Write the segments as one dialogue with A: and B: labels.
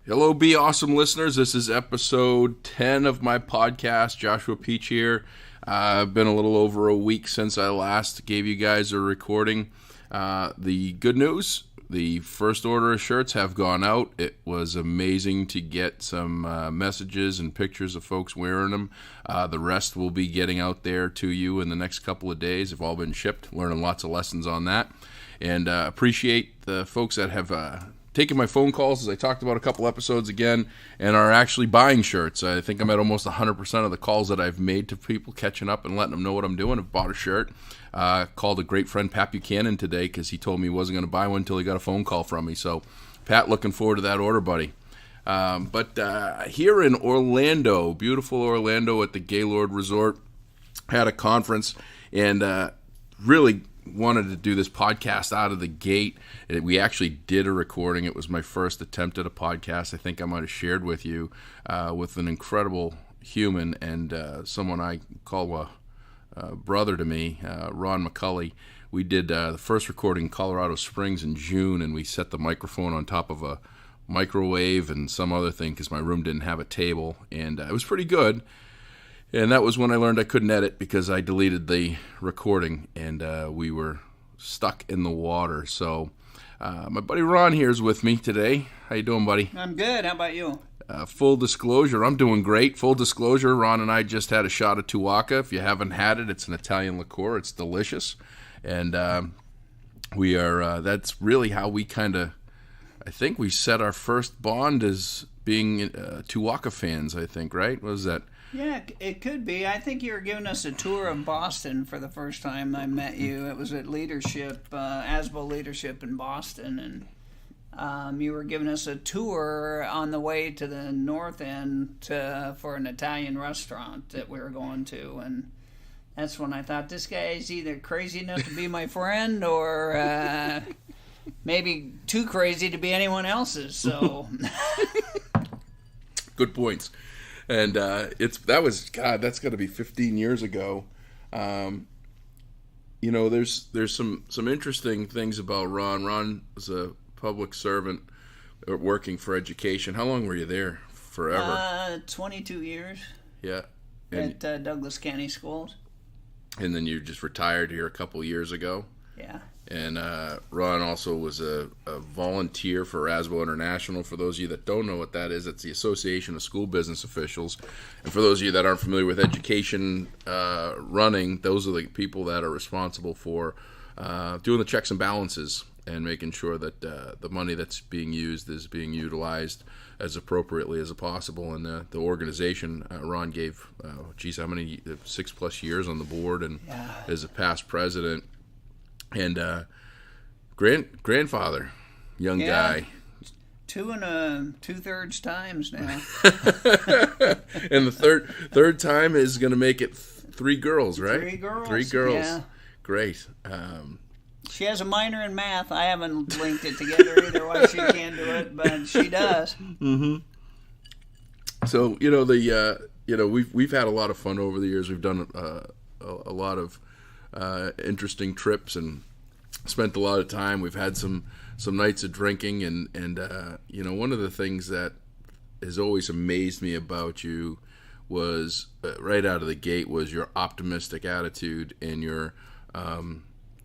A: Hello, Be Awesome listeners. This is episode 10 of my podcast. Joshua Peach here. I've been a little over a week since I last gave you guys a recording. The good news, the first order of shirts have gone out. It was amazing to get some messages and pictures of folks wearing them. The rest will be getting out there to you in the next couple of days. They've all been shipped, learning lots of lessons on that. And appreciate the folks that have taking my phone calls, as I talked about a couple episodes again, and are actually buying shirts. I think I'm at almost 100% of the calls that I've made to people, catching up and letting them know what I'm doing. I've bought a shirt. Called a great friend, Pat Buchanan, today because he told me he wasn't going to buy one until he got a phone call from me. So, Pat, looking forward to that order, buddy. But here in Orlando, beautiful Orlando at the Gaylord Resort, had a conference and really wanted to do this podcast out of the gate. We actually did a recording. It was my first attempt at a podcast. I think I might have shared with you with an incredible human and someone I call a brother to me, Ron McCulley. We did the first recording in Colorado Springs in June, and we set the microphone on top of a microwave and some other thing because my room didn't have a table, and it was pretty good. And that was when I learned I couldn't edit because I deleted the recording and we were stuck in the water. So my buddy Ron here is with me today. How you doing, buddy?
B: I'm good. How about you?
A: Full disclosure, I'm doing great. Full disclosure, Ron and I just had a shot of Tuaca. If you haven't had it, it's an Italian liqueur. It's delicious. And we are, that's really how we I think we set our first bond as being Tuaca fans, I think, right? What was that?
B: Yeah, it could be. I think you were giving us a tour of Boston for the first time I met you. It was at Leadership, ASBO Leadership in Boston, and you were giving us a tour on the way to the north end for an Italian restaurant that we were going to, and that's when I thought, this guy is either crazy enough to be my friend or maybe too crazy to be anyone else's, so...
A: Good points. And that's got to be 15 years ago. There's some interesting things about Ron. Ron was a public servant working for education. How long were you there? Forever?
B: 22 years.
A: Yeah.
B: At Douglas County Schools.
A: And then you just retired here a couple years ago.
B: Yeah.
A: And Ron also was a volunteer for ASBO International. For those of you that don't know what that is, it's the Association of School Business Officials. And for those of you that aren't familiar with education running, those are the people that are responsible for doing the checks and balances and making sure that the money that's being used is being utilized as appropriately as possible. And the organization, Ron gave, how many, 6+ years on the board and as a past president. And grandfather, young guy. 2
B: 2/3 times now.
A: And the third time is going to make it 3 girls, right?
B: 3 girls.
A: 3 girls.
B: Yeah.
A: Great.
B: She has a minor in math. I haven't linked it together either why she can do it, but she does.
A: Mm-hmm. So we've had a lot of fun over the years. We've done a lot of interesting trips and spent a lot of time. We've had some nights of drinking and one of the things that has always amazed me about you was right out of the gate was your optimistic attitude and your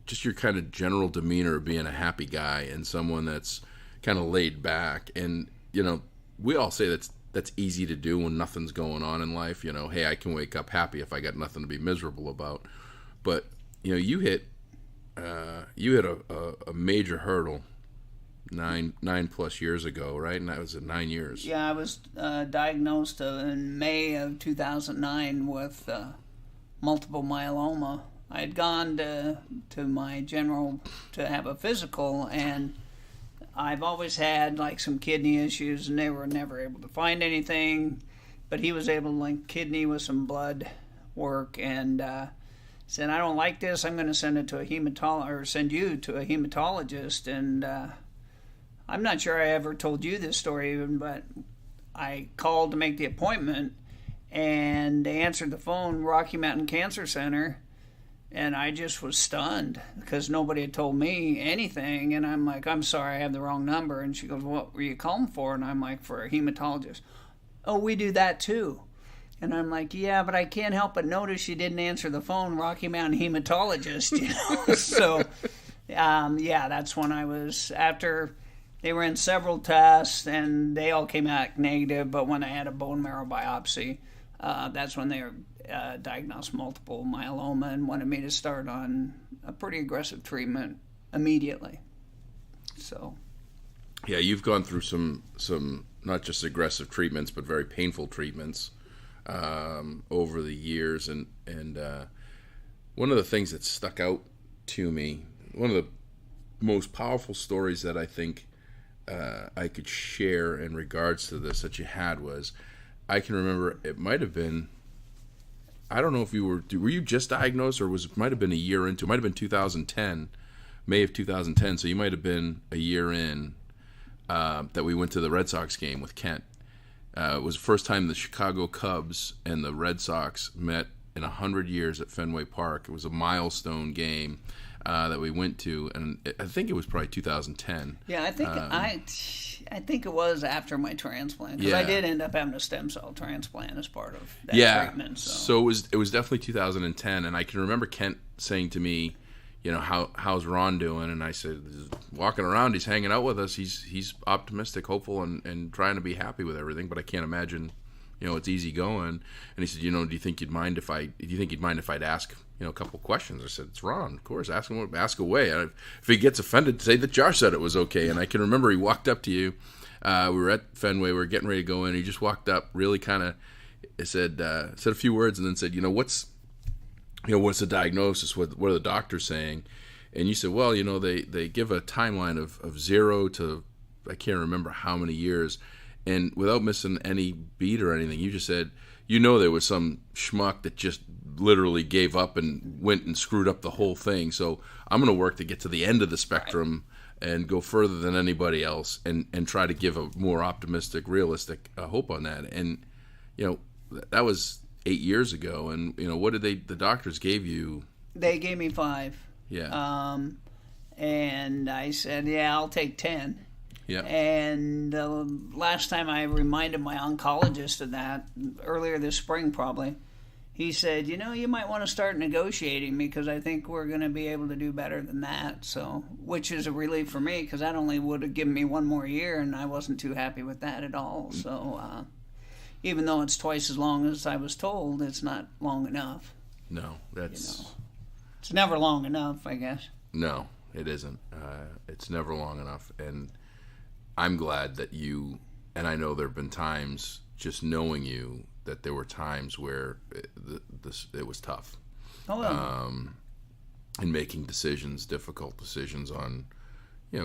A: just your kind of general demeanor of being a happy guy and someone that's kind of laid back. And we all say that's easy to do when nothing's going on in life. Hey, I can wake up happy if I got nothing to be miserable about. But you hit a major hurdle 9+ years ago, right? And that was 9 years.
B: Yeah, I was diagnosed in May of 2009 with multiple myeloma. I had gone to my general to have a physical, and I've always had like some kidney issues, and they were never able to find anything. But he was able to link kidney with some blood work, and said, I don't like this. I'm going to send it to a send you to a hematologist. And I'm not sure I ever told you this story even, but I called to make the appointment, and they answered the phone, Rocky Mountain Cancer Center, And I just was stunned because nobody had told me anything. And I'm like, I'm sorry, I have the wrong number. And she goes, what were you calling for? And I'm like, for a hematologist. Oh, we do that too. And I'm like, yeah, but I can't help but notice you didn't answer the phone, Rocky Mountain hematologist. You know? So, yeah, that's when I was, after they ran several tests and they all came out negative. But when I had a bone marrow biopsy, that's when they were diagnosed multiple myeloma and wanted me to start on a pretty aggressive treatment immediately. So,
A: yeah, you've gone through some not just aggressive treatments, but very painful treatments over the years. And one of the things that stuck out to me, one of the most powerful stories that I think I could share in regards to this that you had was, I can remember it might have been, I don't know if you were you just diagnosed, or might have been a year into, it might have been 2010, May of 2010, so you might have been a year in, that we went to the Red Sox game with Kent. It was the first time the Chicago Cubs and the Red Sox met in 100 years at Fenway Park. It was a milestone game that we went to, and I think it was probably 2010.
B: Yeah, I think it was after my transplant, because I did end up having a stem cell transplant as part of that treatment.
A: So it was definitely 2010, and I can remember Kent saying to me, you know, how's Ron doing? And I said, walking around, he's hanging out with us. He's optimistic, hopeful, and trying to be happy with everything. But I can't imagine, you know, it's easy going. And he said, you know, do you think he'd mind if I'd ask, you know, a couple questions? I said, it's Ron, of course, ask away. If he gets offended, say that Josh said it was okay. And I can remember he walked up to you. We were at Fenway, we were getting ready to go in. He just walked up, really kind of said a few words, and then said, what's the diagnosis? What are the doctors saying? And you said, well, they give a timeline of 0 to, I can't remember how many years. And without missing any beat or anything, you just said, there was some schmuck that just literally gave up and went and screwed up the whole thing. So I'm going to work to get to the end of the spectrum and go further than anybody else, and try to give a more optimistic, realistic hope on that. And, that was 8 years ago. And, what did the doctors gave you?
B: They gave me 5.
A: Yeah.
B: And I said, yeah, I'll take 10.
A: Yeah.
B: And last time I reminded my oncologist of that, earlier this spring probably, he said, you might want to start negotiating, because I think we're going to be able to do better than that. So, which is a relief for me, because that only would have given me 1 more year, and I wasn't too happy with that at all. So, even though it's twice as long as I was told, it's not long enough.
A: No, that's...
B: It's never long enough, I guess.
A: No, it isn't. It's never long enough. And I'm glad that you, and I know there have been times, just knowing you, that there were times where it was tough.
B: Oh, yeah.
A: In making decisions, difficult decisions on,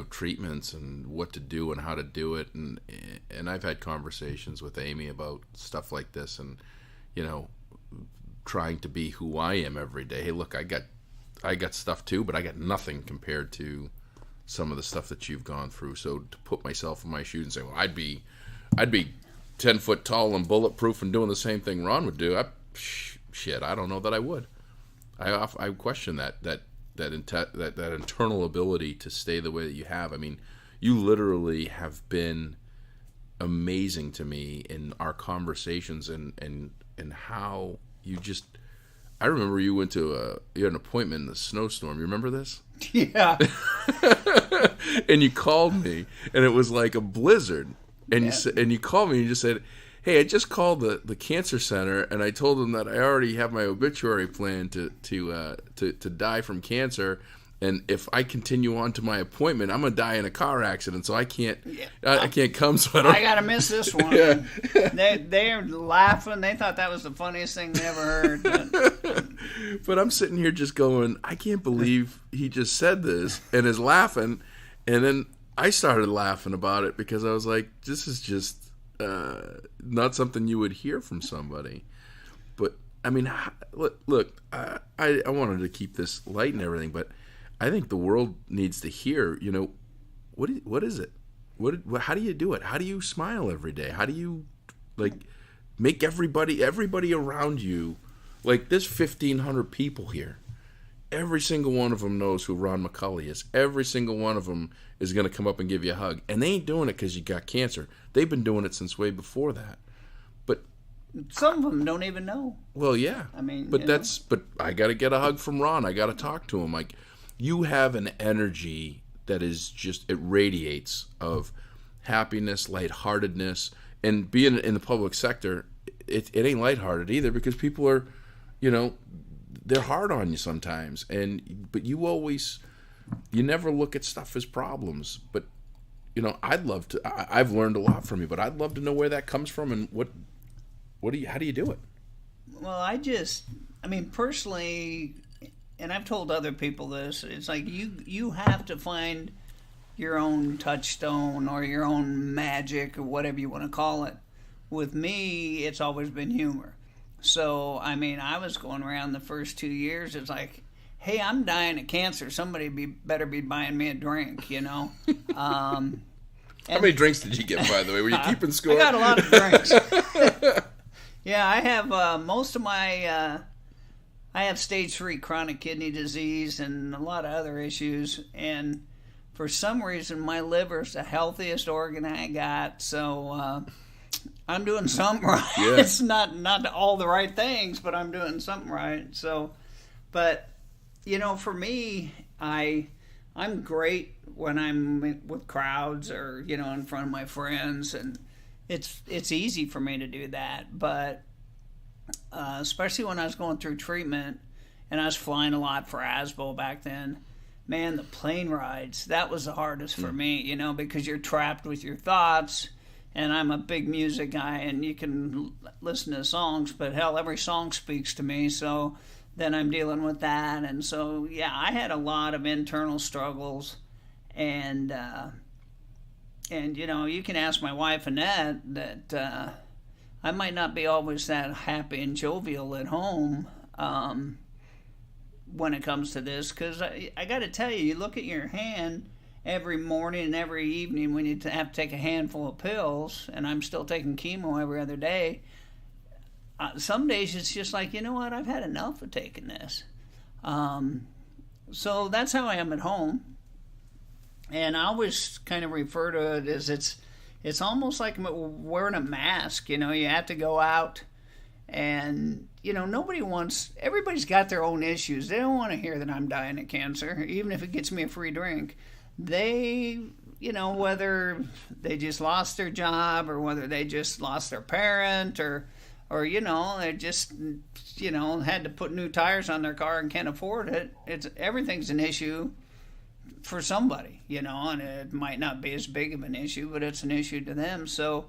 A: treatments and what to do and how to do it. And I've had conversations with Amy about stuff like this, and, trying to be who I am every day. Hey, look, I got stuff too, but I got nothing compared to some of the stuff that you've gone through. So to put myself in my shoes and say, well, I'd be 10 foot tall and bulletproof and doing the same thing Ron would do. I don't know that I would. I question that internal ability to stay the way that you have. I mean, you literally have been amazing to me in our conversations and how you just. I remember you went to you had an appointment in the snowstorm. You remember this?
B: Yeah.
A: And you called me, and it was like a blizzard. And you called me and you just said, hey, I just called the cancer center, and I told them that I already have my obituary plan to die from cancer, and if I continue on to my appointment, I'm gonna die in a car accident, so I can't come. So
B: I gotta miss this one. Yeah. They're laughing. They thought that was the funniest thing they ever heard.
A: But I'm sitting here just going, I can't believe he just said this, and is laughing, and then I started laughing about it, because I was like, this is just not something you would hear from somebody. But, I mean, look, I wanted to keep this light and everything, but I think the world needs to hear, what is it? How do you do it? How do you smile every day? How do you, make everybody around you, there's 1,500 people here. every single one of them knows who Ron McCulley is. Every single one of them is going to come up and give you a hug. And they ain't doing it because you got cancer. They've been doing it since way before that. But
B: some of them don't even know.
A: well, yeah.
B: I mean,
A: but but I got to get a hug from Ron. I got to talk to him. Like, you have an energy that is just, it radiates of happiness, lightheartedness, and being in the public sector, it ain't lighthearted either, because people are, they're hard on you sometimes, but you never look at stuff as problems. But I'd love to. I've learned a lot from you, but I'd love to know where that comes from and how do you do it?
B: Well, personally, and I've told other people this, it's like you have to find your own touchstone or your own magic or whatever you want to call it. With me, it's always been humor. So, I was going around the first 2 years, it's like, hey, I'm dying of cancer. Somebody better be buying me a drink, How
A: many drinks did you get, by the way? Were you keeping score?
B: I got a lot of drinks. Yeah, I have most of my... I have stage 3 chronic kidney disease and a lot of other issues. And for some reason, my liver's the healthiest organ I got. So... I'm doing something right. Yeah. It's not all the right things, but I'm doing something right. So, but for me, I'm great when I'm with crowds or in front of my friends, and it's easy for me to do that. But especially when I was going through treatment and I was flying a lot for ASBO back then, man, the plane rides, that was the hardest for me, because you're trapped with your thoughts. And I'm a big music guy, and you can listen to songs, but hell, every song speaks to me. So then I'm dealing with that. And so, yeah, I had a lot of internal struggles. And you can ask my wife, Annette, that I might not be always that happy and jovial at home when it comes to this. Because I got to tell you, you look at your hand every morning and every evening when you have to take a handful of pills, and I'm still taking chemo every other day. Some days it's just like, you know what, I've had enough of taking this. So that's how I am at home. And I always kind of refer to it as it's almost like wearing a mask. You have to go out and, everybody's got their own issues. They don't want to hear that I'm dying of cancer, even if it gets me a free drink. They, whether they just lost their job or whether they just lost their parent or they just, had to put new tires on their car and can't afford it. Everything's an issue for somebody, and it might not be as big of an issue, but it's an issue to them. So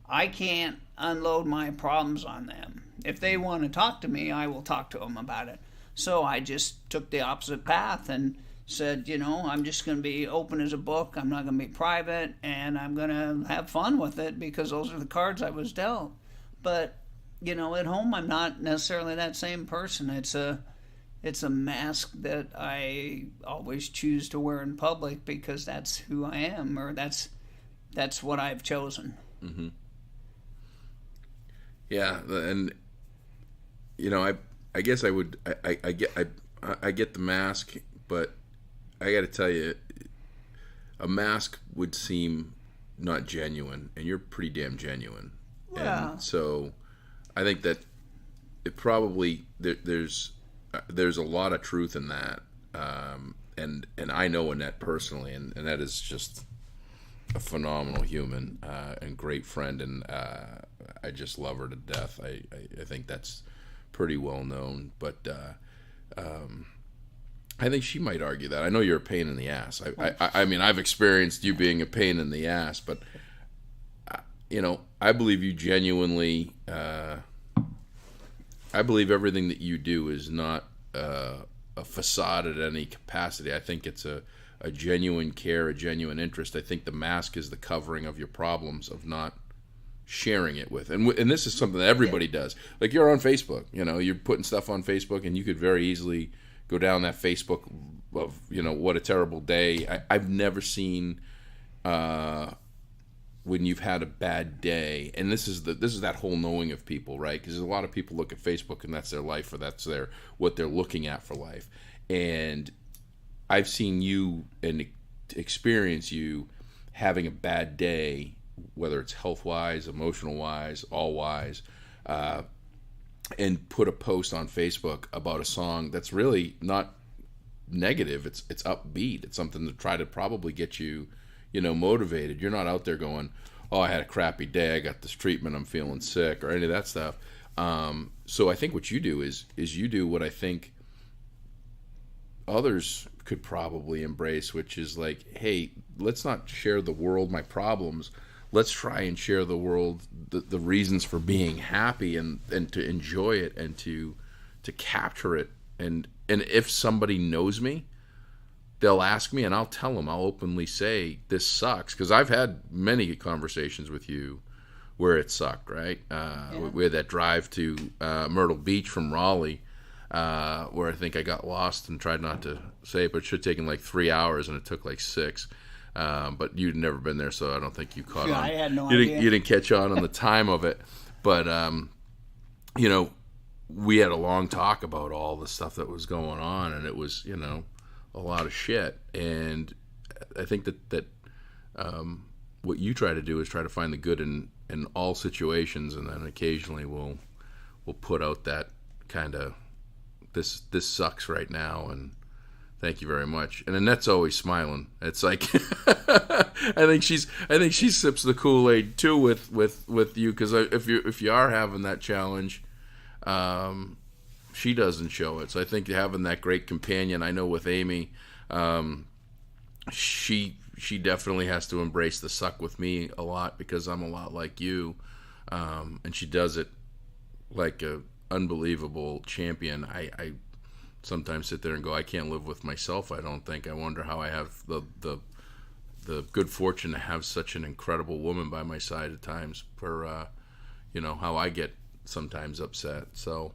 B: I can't unload my problems on them. If they want to talk to me, I will talk to them about it. So I just took the opposite path and said, I'm just going to be open as a book. I'm not going to be private, and I'm going to have fun with it because those are the cards I was dealt. But, at home, I'm not necessarily that same person. It's a mask that I always choose to wear in public because that's who I am, or that's what I've chosen.
A: Mm-hmm. Yeah, and I guess I would I get the mask, but I got to tell you, a mask would seem not genuine, and you're pretty damn genuine.
B: Yeah.
A: And so I think that it probably there's a lot of truth in that, and I know Annette personally, and Annette is just a phenomenal human and great friend, and I just love her to death. I think that's pretty well known, but I think she might argue that. I know you're a pain in the ass. I mean, I've experienced you being a pain in the ass, but I believe you genuinely. I believe everything that you do is not a facade at any capacity. I think it's a genuine care, a genuine interest. I think the mask is the covering of your problems, of not sharing it with. And this is something that everybody does. Like, you're on Facebook, you're putting stuff on Facebook, and you could very easily go down that Facebook of, what a terrible day. I've never seen when you've had a bad day, and this is that whole knowing of people, right? Because a lot of people look at Facebook and that's their life, or that's what they're looking at for life. And I've seen you and experience you having a bad day, whether it's health-wise, emotional-wise, all-wise, and put a post on Facebook about a song that's really not negative. It's upbeat. It's something to try to probably get you, motivated. You're not out there going, oh, I had a crappy day, I got this treatment, I'm feeling sick, or any of that stuff. So I think what you do is you do what I think others could probably embrace, which is like, hey, let's not share the world my problems. Let's try and share the world the reasons for being happy and to enjoy it and to capture it. And if somebody knows me, they'll ask me and I'll tell them. I'll openly say, this sucks. Because I've had many conversations with you where it sucked, right? We had that drive to Myrtle Beach from Raleigh where I think I got lost and tried not to say it, but it should have taken like 3 hours and it took like 6. But you'd never been there, so I don't think you caught on.
B: I had no idea.
A: You didn't catch on the time of it. But, we had a long talk about all the stuff that was going on, and it was, a lot of shit. And I think that what you try to do is try to find the good in all situations, and then occasionally we'll put out that kind of, this sucks right now, and thank you very much. And Annette's always smiling. It's like I think she sips the Kool-Aid too with you, because if you are having that challenge, she doesn't show it. So I think having that great companion, I know with Amy, she definitely has to embrace the suck with me a lot, because I'm a lot like you, and she does it like a unbelievable champion. I sometimes sit there and go, I can't live with myself, I don't think. I wonder how I have the good fortune to have such an incredible woman by my side at times, for how I get sometimes upset. So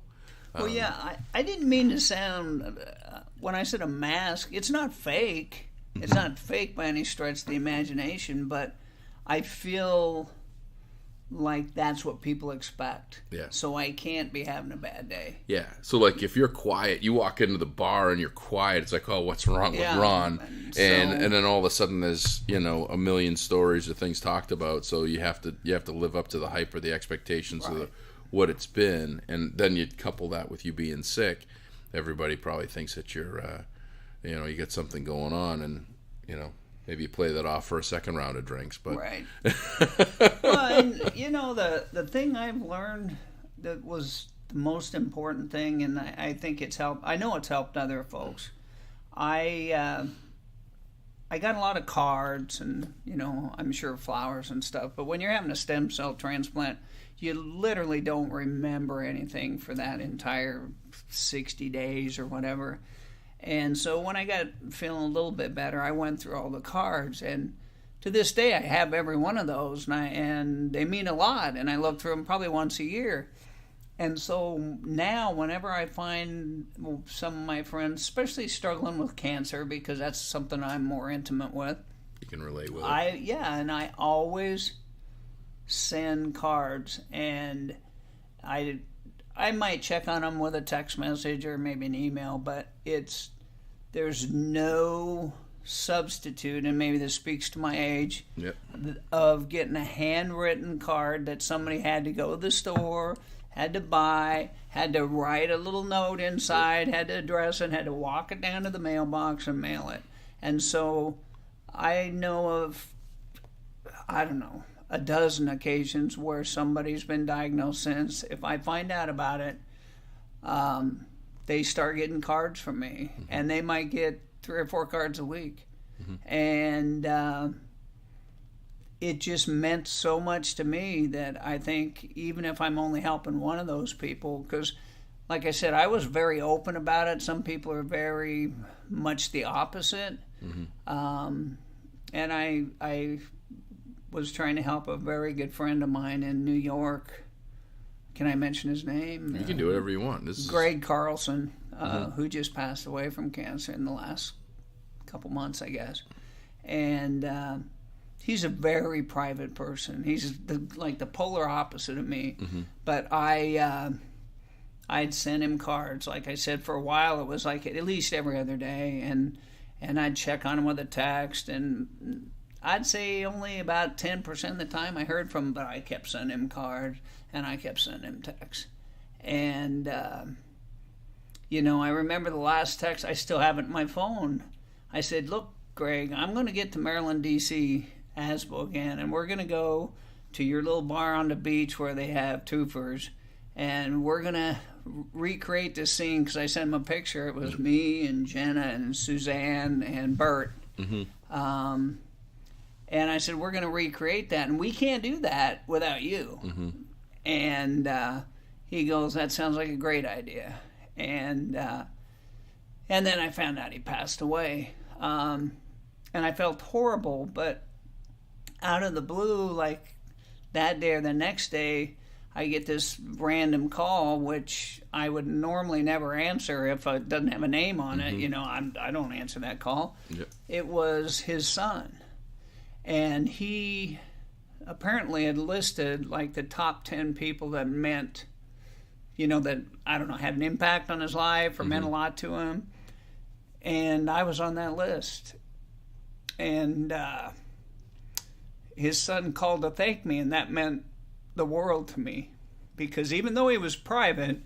B: well, yeah, I didn't mean to sound, when I said a mask, it's not fake. It's not fake by any stretch of the imagination, but I feel like that's what people expect.
A: Yeah.
B: So I can't be having a bad day.
A: Yeah. So like if you're quiet, you walk into the bar and you're quiet, it's like, oh, what's wrong with Ron? And then all of a sudden there's, a million stories of things talked about, so you have to live up to the hype or the expectations of what it's been, and then you couple that with you being sick. Everybody probably thinks that you're you got something going on, and maybe you play that off for a second round of drinks, but
B: right. Well, and the thing I've learned that was the most important thing, and I think it's helped. I know it's helped other folks. I got a lot of cards, and I'm sure flowers and stuff. But when you're having a stem cell transplant, you literally don't remember anything for that entire 60 days or whatever. And so when I got feeling a little bit better, I went through all the cards, and to this day I have every one of those, and they mean a lot, and I look through them probably once a year. And so now whenever I find some of my friends, especially struggling with cancer, because that's something I'm more intimate with,
A: you can relate with
B: and I always send cards, and I might check on them with a text message or maybe an email, but there's no substitute, and maybe this speaks to my age, of getting a handwritten card that somebody had to go to the store, had to buy, had to write a little note inside, had to address it, had to walk it down to the mailbox and mail it. And so I know of, I don't know, a dozen occasions where somebody's been diagnosed since. If I find out about it, they start getting cards from me, and they might get 3 or 4 cards a week. And it just meant so much to me that I think even if I'm only helping one of those people, because like I said, I was very open about it. Some people are very much the opposite. And I was trying to help a very good friend of mine in New York. Can I mention his name?
A: You can do whatever you want. This is
B: Greg Carlson, who just passed away from cancer in the last couple months, I guess. And he's a very private person. He's like the polar opposite of me. But I I'd send him cards. Like I said, for a while it was like at least every other day, and I'd check on him with a text, and I'd say only about 10% of the time I heard from him, but I kept sending him cards, and I kept sending him texts. And, I remember the last text, I still have it in my phone. I said, look, Greg, I'm going to get to Maryland, D.C., ASBO again, and we're going to go to your little bar on the beach where they have twofers, and we're going to recreate this scene, because I sent him a picture. It was me and Jenna and Suzanne and Bert. Mm-hmm. And I said, we're going to recreate that, and we can't do that without you. Mm-hmm. And he goes, that sounds like a great idea. And then I found out he passed away. And I felt horrible, but out of the blue, like that day or the next day, I get this random call, which I would normally never answer if it doesn't have a name on it. I don't answer that call. Yep. It was his son. And he apparently had listed like the top 10 people that meant, that, I don't know, had an impact on his life or meant a lot to him. And I was on that list. And his son called to thank me, and that meant the world to me. Because even though he was private,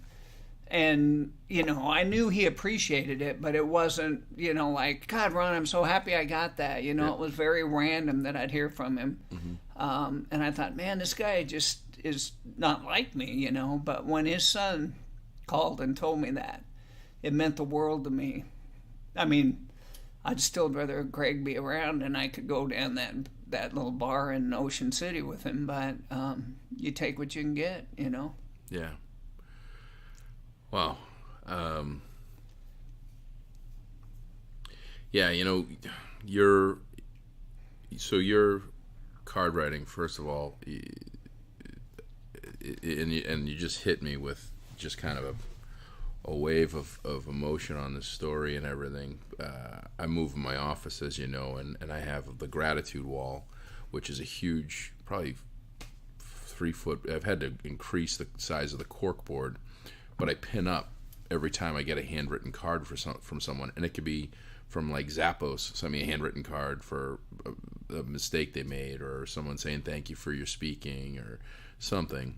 B: and, I knew he appreciated it, but it wasn't, like, God, Ron, I'm so happy I got that. It was very random that I'd hear from him. Mm-hmm. And I thought, man, this guy just is not like me, But when his son called and told me that, it meant the world to me. I mean, I'd still rather Greg be around and I could go down that little bar in Ocean City with him, but you take what you can get,
A: Yeah. Wow. Yeah, your card writing, first of all, and you just hit me with just kind of a wave of emotion on this story and everything. I move in my office, as you know, and I have the gratitude wall, which is a huge, probably 3 foot. I've had to increase the size of the cork board, but I pin up every time I get a handwritten card from someone, and it could be from like Zappos, send me a handwritten card for a mistake they made, or someone saying thank you for your speaking, or something.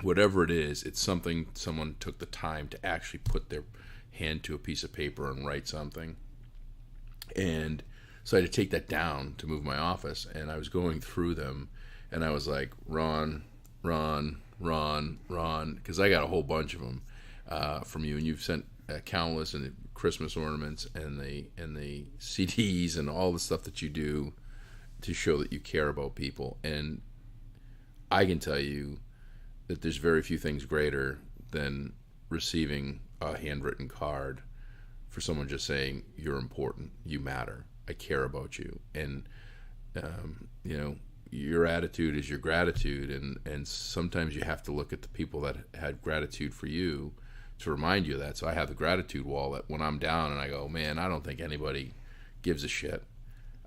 A: Whatever it is, it's something someone took the time to actually put their hand to a piece of paper and write something. And so I had to take that down to move my office, and I was going through them, and I was like, Ron, because I got a whole bunch of them from you, and you've sent countless, and the Christmas ornaments and the CDs and all the stuff that you do to show that you care about people. And I can tell you that there's very few things greater than receiving a handwritten card for someone just saying, you're important, you matter, I care about you. And your attitude is your gratitude, and sometimes you have to look at the people that had gratitude for you to remind you of that. So I have the gratitude wall that when I'm down and I go, man, I don't think anybody gives a shit,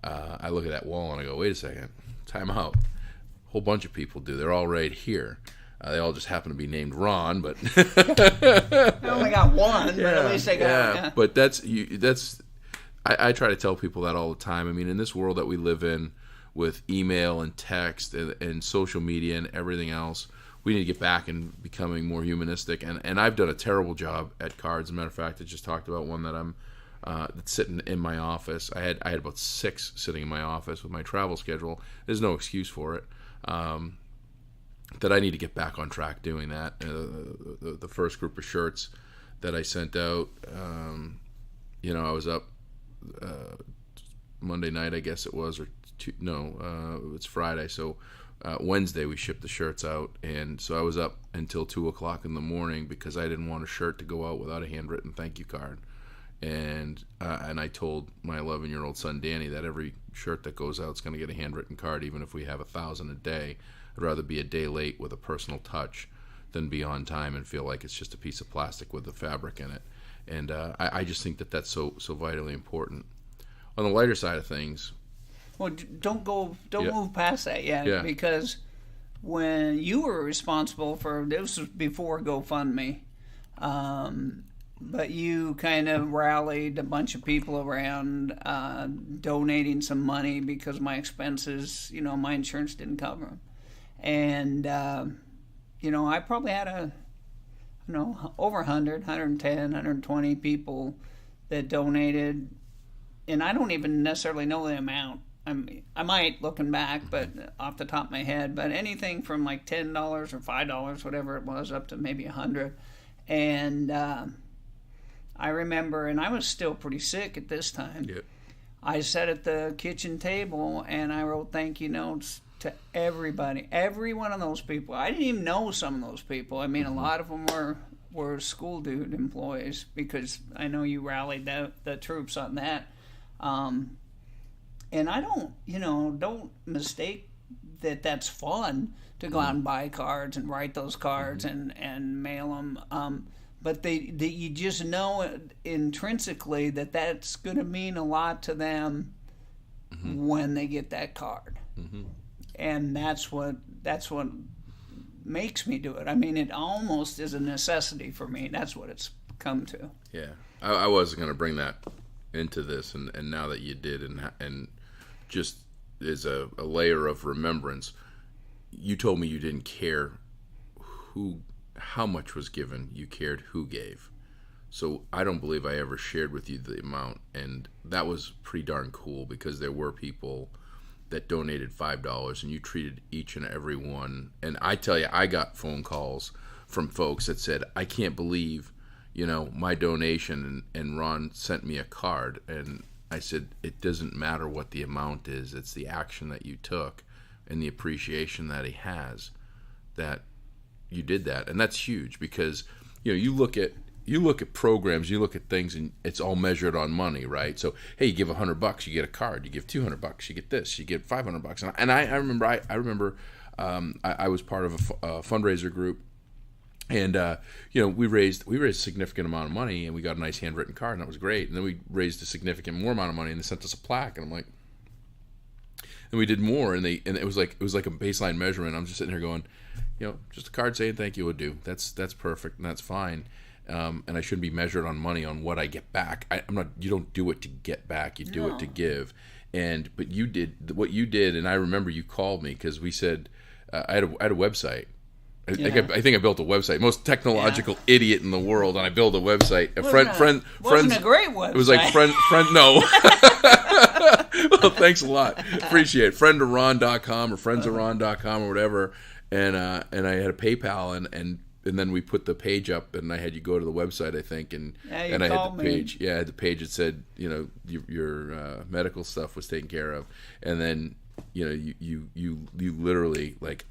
A: I look at that wall and I go, wait a second, time out. A whole bunch of people do. They're all right here. They all just happen to be named Ron, but
B: I only got one, but at least I got
A: yeah. But I try to tell people that all the time. I mean, in this world that we live in, with email and text and social media and everything else, we need to get back and becoming more humanistic. And I've done a terrible job at cards. As a matter of fact, I just talked about one that I'm that's sitting in my office. I had about 6 sitting in my office with my travel schedule. There's no excuse for it. That I need to get back on track doing that. The first group of shirts that I sent out, I was up Monday night, I guess it was, it's Friday. So Wednesday we shipped the shirts out, and so I was up until 2 o'clock in the morning because I didn't want a shirt to go out without a handwritten thank you card. And I told my 11-year-old son Danny that every shirt that goes out is going to get a handwritten card, even if we have 1,000 a day. I'd rather be a day late with a personal touch than be on time and feel like it's just a piece of plastic with the fabric in it. And I just think that that's so vitally important. On the lighter side of things,
B: well, don't move past that yet, because when you were responsible for, this was before GoFundMe, But you kind of rallied a bunch of people around donating some money because my expenses, my insurance didn't cover them. And, I probably had over 100, 110, 120 people that donated. And I don't even necessarily know the amount. I might, looking back, but off the top of my head. But anything from like $10 or $5, whatever it was, up to maybe 100. And I remember, and I was still pretty sick at this time.
A: Yep.
B: I sat at the kitchen table and I wrote thank you notes to everybody, every one of those people. I didn't even know some of those people. I mean, a lot of them were school dude employees, because I know you rallied the troops on that. And I don't mistake that that's fun to go out and buy cards and write those cards and mail them. But you just know intrinsically that that's going to mean a lot to them when they get that card. And that's what makes me do it. I mean, it almost is a necessity for me. That's what it's come to.
A: Yeah, I wasn't going to bring that into this, and now that you did, and just as a layer of remembrance, you told me you didn't care how much was given, you cared who gave. So I don't believe I ever shared with you the amount, and that was pretty darn cool, because there were people that donated $5 and you treated each and every one. And I tell you, I got phone calls from folks that said, I can't believe, my donation, and Ron sent me a card. And I said, it doesn't matter what the amount is, it's the action that you took and the appreciation that he has that you did that. And that's huge, because you look at programs, you look at things, and it's all measured on money, right? So hey, you give $100, you get a card. You give $200, you get this. You get $500. And I remember I was part of a fundraiser group, and we raised a significant amount of money, and we got a nice handwritten card, and that was great. And then we raised a significant more amount of money, and they sent us a plaque, and I'm like, and we did more, and it was like a baseline measurement. I'm just sitting here going, just a card saying thank you would do. That's perfect, and that's fine. And I shouldn't be measured on money on what I get back. I'm not. You don't do it to get back. You do it to give. But you did what you did, and I remember you called me because we said I had a website. I think I built a website. Most technological idiot in the world, and I built a website.
B: Wasn't a great website.
A: It was like friend. No. Well, thanks a lot. Appreciate it. Friendoron.com or friendsoron.com or whatever. And I had a PayPal, and then we put the page up, and I had you go to the website, I think, and I had the page. Yeah, I had the page that said, your medical stuff was taken care of, and then you literally, like,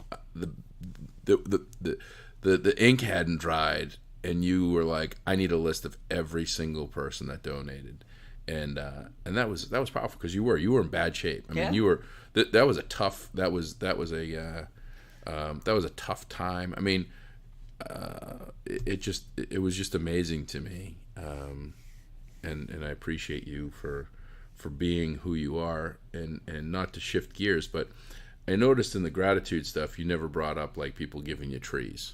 A: the ink hadn't dried, and you were like, I need a list of every single person that donated, and that was powerful, because you were in bad shape. I mean, you were that was a tough time. I mean. It was just amazing to me, and I appreciate you for being who you are, and not to shift gears, but I noticed in the gratitude stuff you never brought up like people giving you trees.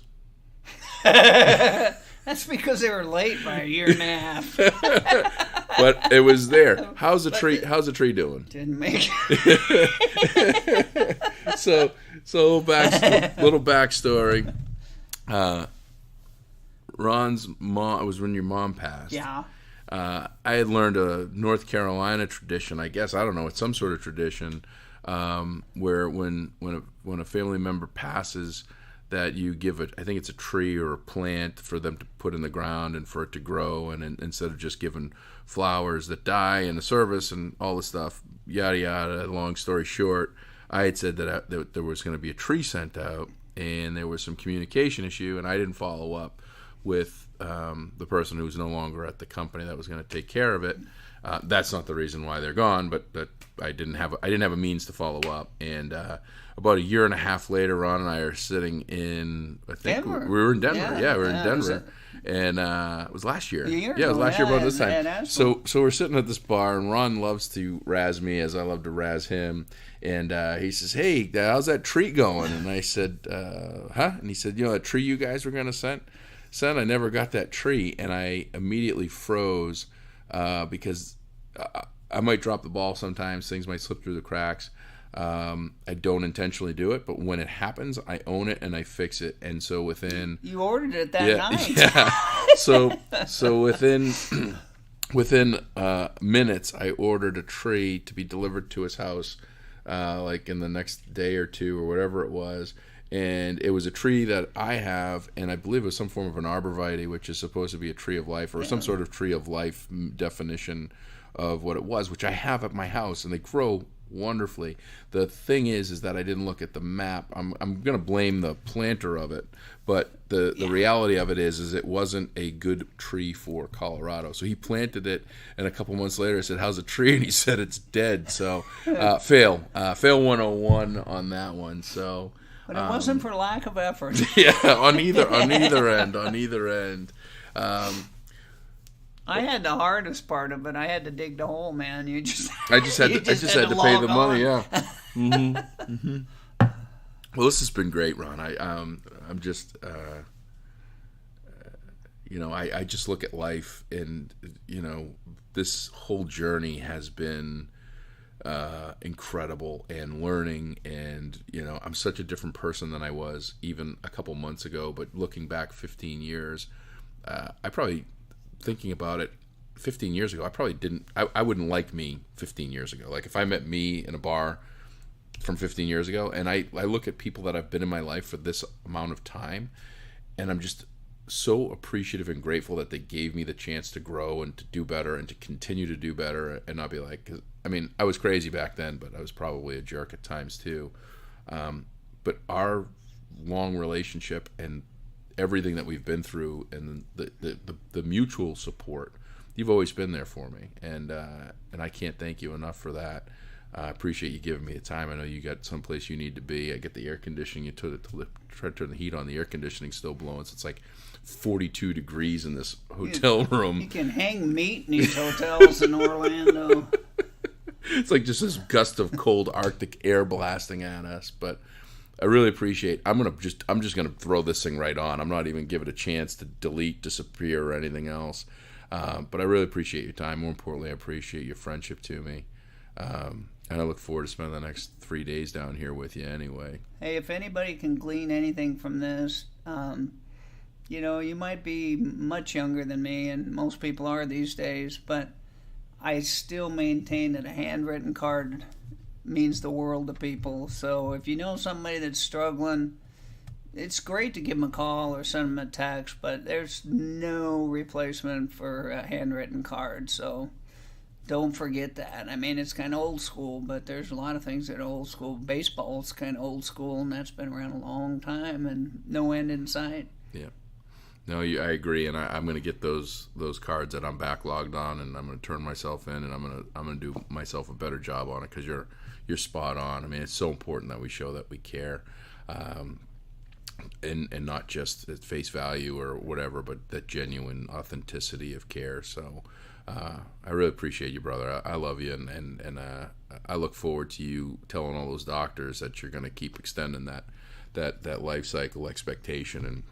B: That's because they were late by a year and a half.
A: But it was there. How's the tree doing?
B: Didn't make it.
A: So little backstory. Ron's mom, it was when your mom passed.
B: Yeah.
A: I had learned a North Carolina tradition, I guess. I don't know. It's some sort of tradition where when a family member passes, that you give I think it's a tree or a plant for them to put in the ground and for it to grow, and instead of just giving flowers that die in the service and all the stuff, yada yada. Long story short, I had said that there was going to be a tree sent out, and there was some communication issue, and I didn't follow up with the person who was no longer at the company that was going to take care of it. That's not the reason why they're gone, but I didn't have a means to follow up. And about a year and a half later, Ron and I are sitting in, I think we were in Denver. Yeah, we were in Denver. And it was last year. It was last year about this time. So we're sitting at this bar, and Ron loves to razz me as I love to razz him. And he says, "Hey, how's that tree going?" And I said, "Huh?" And he said, "That tree you guys were going to son, I never got that tree. And I immediately froze because I might drop the ball sometimes. Things might slip through the cracks. I don't intentionally do it, but when it happens, I own it and I fix it. And so within...
B: You ordered it that night.
A: Yeah. So within minutes, I ordered a tree to be delivered to his house, like in the next day or two or whatever it was. And it was a tree that I have, and I believe it was some form of an arborvitae, which is supposed to be a tree of life or some sort of tree of life definition of what it was, which I have at my house, and they grow wonderfully. The thing is that I didn't look at the map. I'm going to blame the planter of it, but the reality of it is it wasn't a good tree for Colorado. So he planted it, and a couple months later I said, "How's the tree?" And he said it's dead. So fail 101 on that one. So,
B: but it wasn't for lack of effort.
A: Yeah, on either end.
B: I had the hardest part of it. I had to dig the hole, man.
A: I just had to pay the money. Yeah. Mm-hmm. Mm-hmm. Well, this has been great, Ron. I'm just, I just look at life, and this whole journey has been incredible, and learning, and I'm such a different person than I was even a couple months ago. But looking back 15 years, I probably, thinking about it, 15 years ago, I probably didn't. I wouldn't like me 15 years ago. Like if I met me in a bar from 15 years ago, and I look at people that I've been in my life for this amount of time, and I'm just so appreciative and grateful that they gave me the chance to grow and to do better and to continue to do better and not be like, 'cause, I mean, I was crazy back then, but I was probably a jerk at times too. But our long relationship and everything that we've been through, and the mutual support, you've always been there for me, and I can't thank you enough for that. I appreciate you giving me the time. I know you got someplace you need to be. I get the air conditioning. You try to turn the heat on. The air conditioning's still blowing, so it's like 42 degrees in this hotel room.
B: You can hang meat in these hotels in Orlando.
A: It's like just this gust of cold Arctic air blasting at us, but I really appreciate. I'm just gonna throw this thing right on. I'm not even give it a chance to delete, disappear, or anything else. But I really appreciate your time. More importantly, I appreciate your friendship to me. And I look forward to spending the next 3 days down here with you anyway.
B: Hey, if anybody can glean anything from this, you might be much younger than me, and most people are these days, but I still maintain that a handwritten card means the world to people. So if you know somebody that's struggling, it's great to give them a call or send them a text, but there's no replacement for a handwritten card. So don't forget that. I mean, it's kind of old school, but there's a lot of things that are old school. Baseball's kind of old school, and that's been around a long time, and no end in sight.
A: Yeah. No, I agree, and I'm going to get those cards that I'm backlogged on, and I'm going to turn myself in, and I'm going to do myself a better job on it, because you're spot on. I mean, it's so important that we show that we care, and not just at face value or whatever, but that genuine authenticity of care. So I really appreciate you, brother. I love you, and I look forward to you telling all those doctors that you're going to keep extending that life cycle expectation and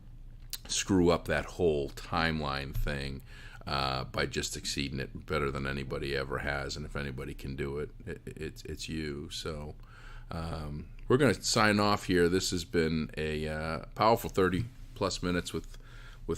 A: screw up that whole timeline thing by just exceeding it better than anybody ever has. And if anybody can do it, it's you. So we're going to sign off here. This has been a powerful 30 plus minutes with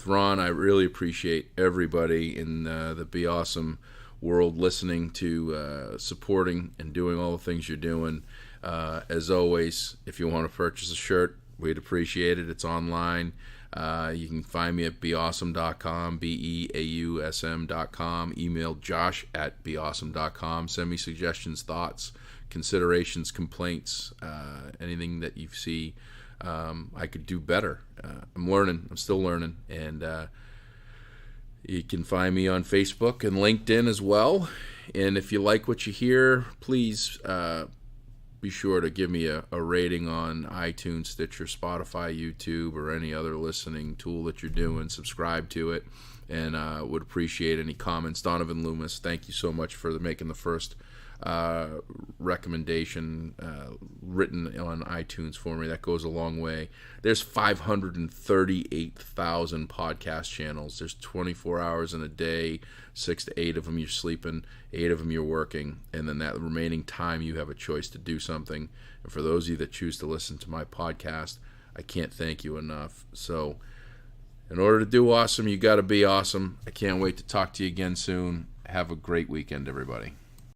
A: Ron. I really appreciate everybody in the Be Awesome world listening to, supporting, and doing all the things you're doing. As always, if you want to purchase a shirt, we'd appreciate it. It's online. You can find me at beawesome.com, beausm.com. Email josh@beawesome.com. Send me suggestions, thoughts, considerations, complaints, anything that you see I could do better. I'm learning. I'm still learning. And you can find me on Facebook and LinkedIn as well. And if you like what you hear, please be sure to give me a rating on iTunes, Stitcher, Spotify, YouTube, or any other listening tool that you're doing. Subscribe to it, and would appreciate any comments. Donovan Loomis, thank you so much for making the first recommendation written on iTunes for me. That goes a long way. There's 538,000 podcast channels. There's 24 hours in a day, 6 to 8 of them you're sleeping, 8 of them you're working, and then that remaining time you have a choice to do something. And for those of you that choose to listen to my podcast, I can't thank you enough. So in order to do awesome, you got to be awesome. I can't wait to talk to you again soon. Have a great weekend, everybody.